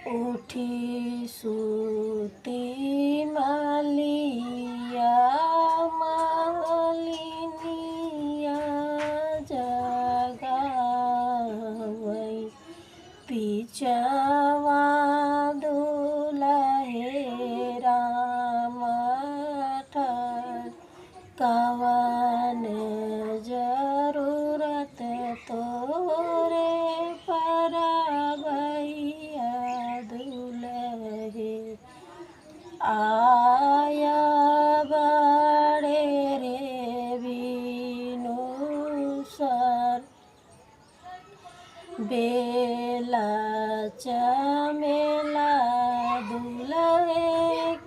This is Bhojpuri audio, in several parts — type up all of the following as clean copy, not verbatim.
उठी सुती मालिया मालिनिया जगावै पिचवा दुलहे राम कवन जरूरत तोरे पर भैया दुलहे आया बड़े रे बीनू सर बेला चमेला दुलहे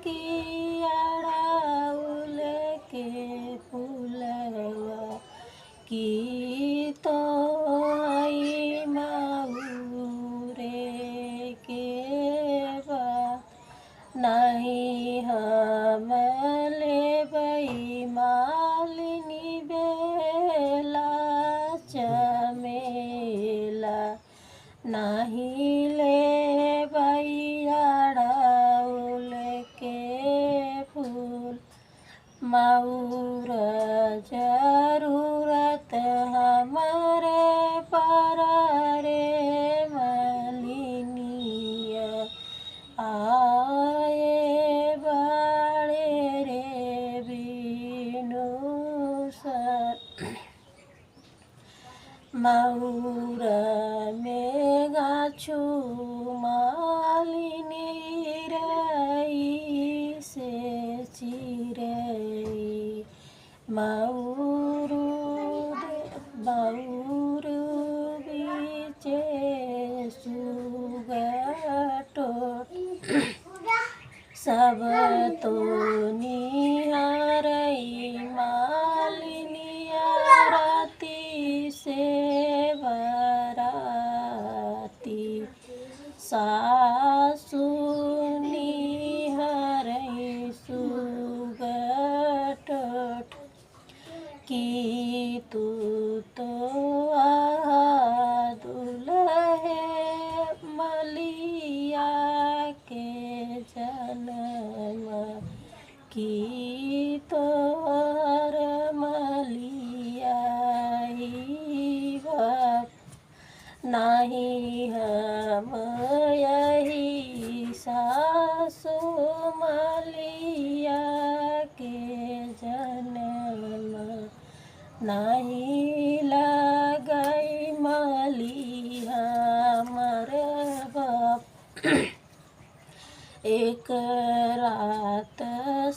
की अड़ाउल के फूलवा की तो आई मऊरे के बा नहीं हम लेबै मालिनी बेला चमेला नहीं लेबै अड़ाउल के फूल मऊर जरूरत हमारे पर रे मालिनिया आए बड़े रे बीनू सर मऊर में गाछू मालिनी रई से चिरई मऊर बीचे सुगटोट सब तो निहारई मालिनिया राती से बराती सासु निहारई सुगटोट की तू तो दुलहे मलिया के जन्म की तोर मलिया बाप नहीं हम यही सासु मलिया के जन्म नहीं लगई मली हमर बाप एक रात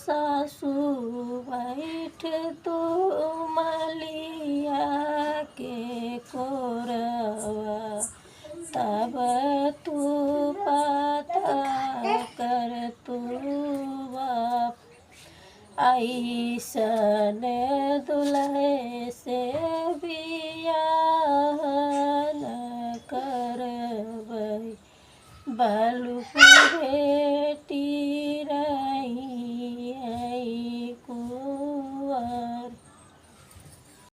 सासु बैठ तो मलिया के कोरवा तब तू पता कर तू बाप ऐसन दुल्हे से बियाह न करबै बालू बेटी